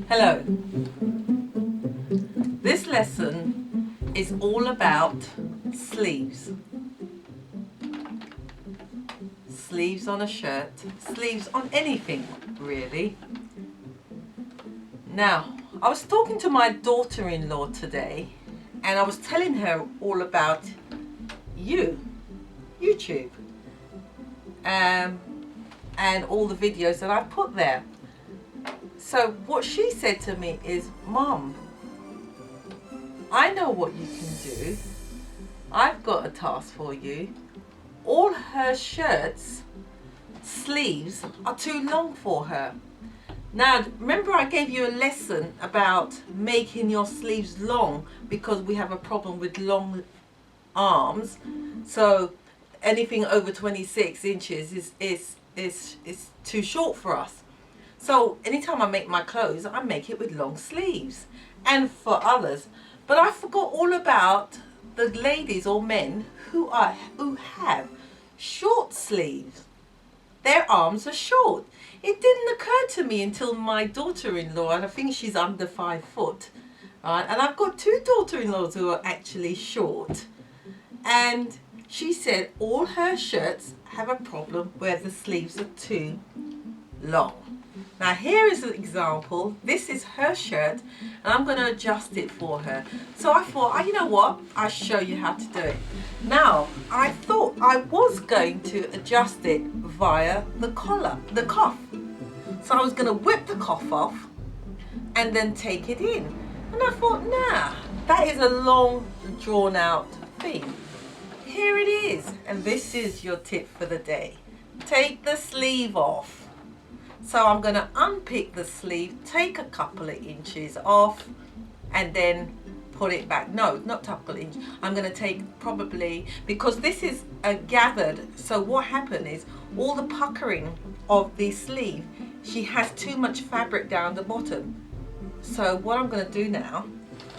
Hello. This lesson is all about sleeves. Sleeves on a shirt, sleeves on anything really. Now, I was talking to my daughter-in-law today and I was telling her all about YouTube, and all the videos that I put there. So what she said to me is, Mum, I know what you can do. I've got a task for you. All her shirts, sleeves are too long for her. Now, remember I gave you a lesson about making your sleeves long because we have a problem with long arms. So anything over 26 inches is too short for us. So anytime I make my clothes, I make it with long sleeves, and for others. But I forgot all about the ladies or men who have short sleeves. Their arms are short. It didn't occur to me until my daughter-in-law, and I think she's under 5 foot, right? And I've got 2 daughter-in-laws who are actually short. And she said all her shirts have a problem where the sleeves are too long. Now here is an example. This is her shirt and I'm going to adjust it for her. So I thought, you know what, I'll show you how to do it. Now I thought I was going to adjust it via the collar, the cuff. So I was going to whip the cuff off and then take it in. And I thought, nah, that is a long drawn out thing. Here it is, and this is your tip for the day. Take the sleeve off. So I'm going to unpick the sleeve, take a couple of inches off, and then put it back. No, not a couple of inches. I'm going to take probably, because this is gathered, so what happened is all the puckering of the sleeve, she has too much fabric down the bottom. So what I'm going to do now,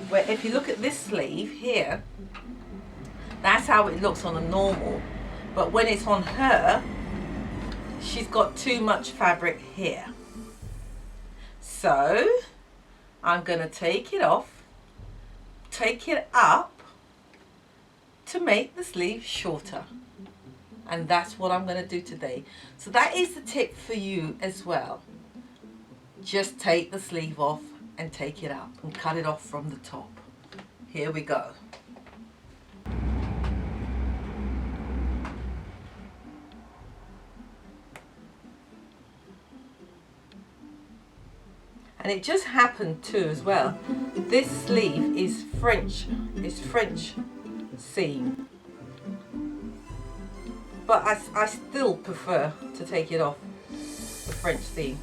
where if you look at this sleeve here, that's how it looks on a normal. But when it's on her, she's got too much fabric here. So I'm going to take it off, take it up to make the sleeve shorter. And that's what I'm going to do today. So that is the tip for you as well. Just take the sleeve off and take it up and cut it off from the top. Here we go. And it just happened too as well. This sleeve is French seam. But I still prefer to take it off the French seam.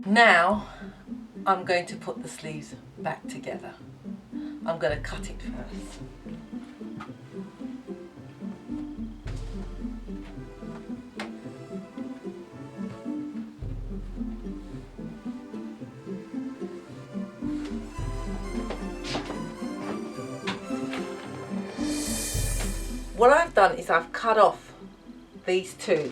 Now I'm going to put the sleeves back together. I'm going to cut it first. What I've done is I've cut off these 2.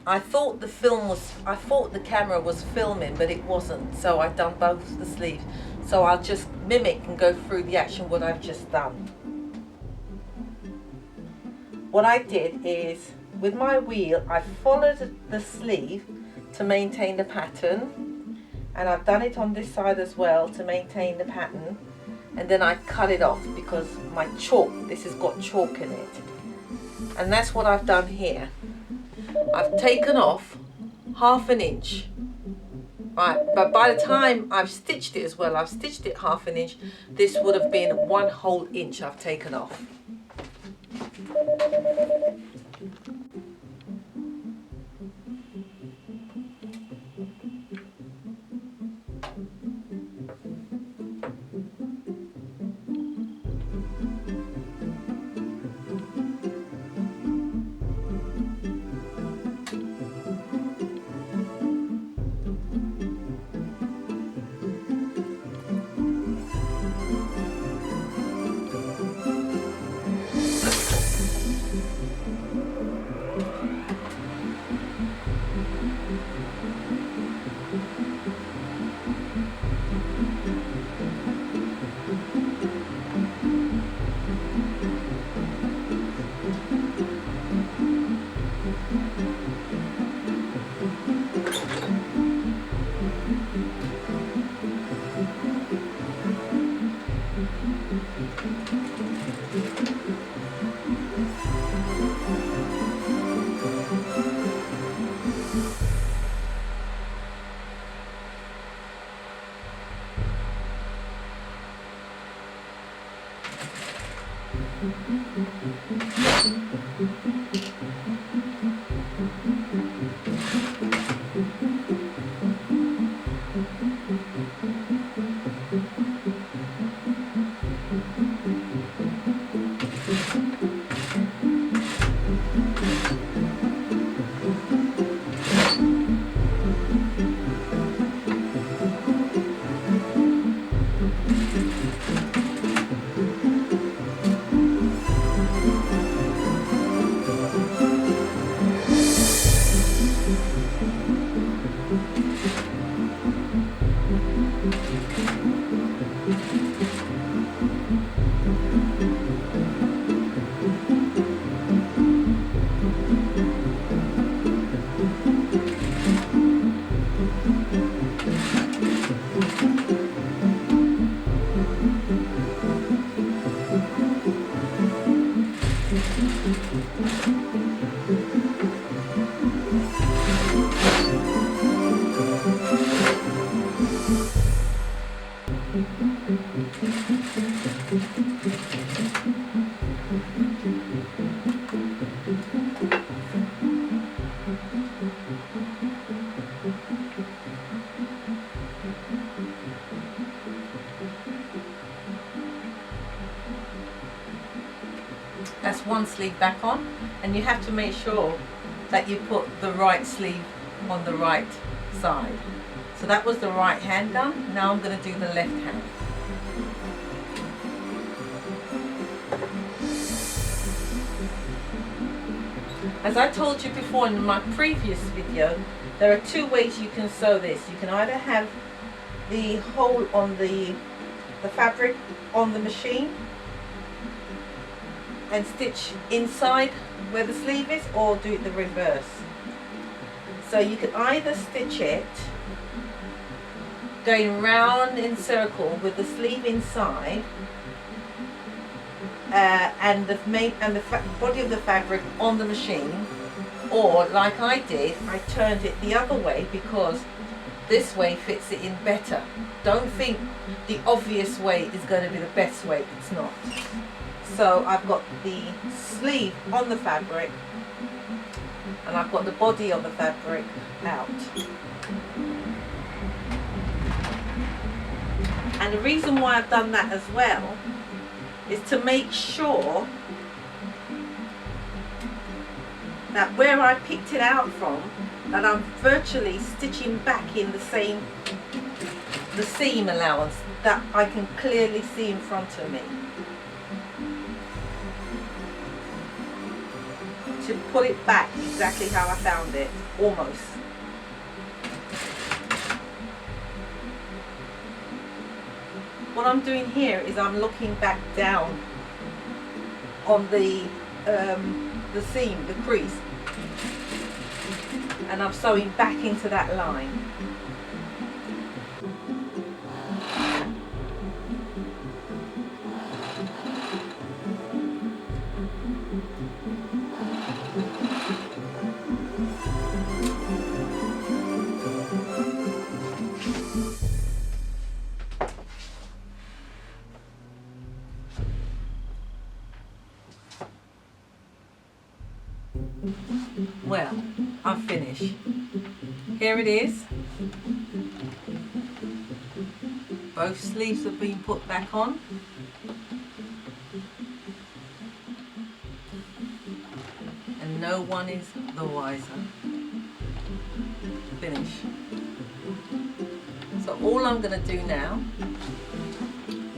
I thought the camera was filming, but it wasn't. So I've done both the sleeves. So I'll just mimic and go through the action what I've just done. What I did is, with my wheel, I followed the sleeve to maintain the pattern, and I've done it on this side as well to maintain the pattern, and then I cut it off because my chalk, this has got chalk in it, and that's what I've done here. I've taken off 1/2 inch, right, but by the time I've stitched it as well, I've stitched it 1/2 inch, this would have been 1 whole inch I've taken off. That's one sleeve back on, and you have to make sure that you put the right sleeve on the right side. So that was the right hand done. Now I'm going to do the left hand. As I told you before in my previous video, there are 2 ways you can sew this. You can either have the hole on the fabric on the machine and stitch inside where the sleeve is, or do it the reverse. So you can either stitch it going round in circle with the sleeve inside and the body of the fabric on the machine, or like I did, I turned it the other way because this way fits it in better. Don't think the obvious way is going to be the best way, it's not. So I've got the sleeve on the fabric and I've got the body of the fabric out. And the reason why I've done that as well is to make sure that where I picked it out from, that I'm virtually stitching back in the seam allowance that I can clearly see in front of me. To put it back exactly how I found it, almost. What I'm doing here is I'm looking back down on the seam, the crease, and I'm sewing back into that line. Well, I've finished. Here it is. Both sleeves have been put back on. And no one is the wiser. Finish. So all I'm going to do now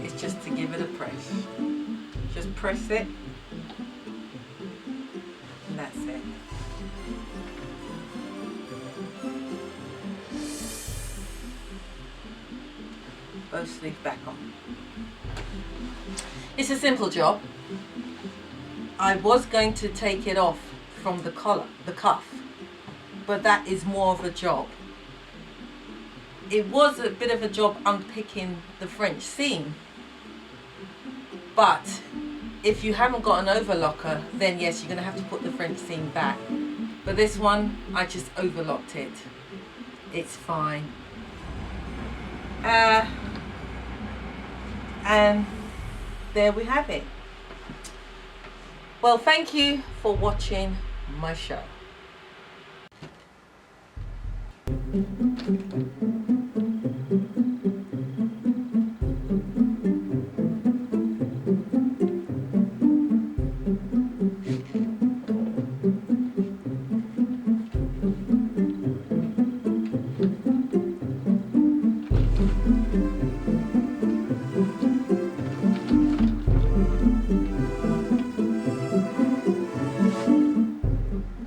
is just to give it a press. Just press it. And that's it. Both sleeves back on. It's a simple job. I was going to take it off from the collar, the cuff, but that is more of a job. It was a bit of a job unpicking the French seam, but if you haven't got an overlocker, then yes, you're going to have to put the French seam back. But this one, I just overlocked it. It's fine. And there we have it. Well, thank you for watching my show.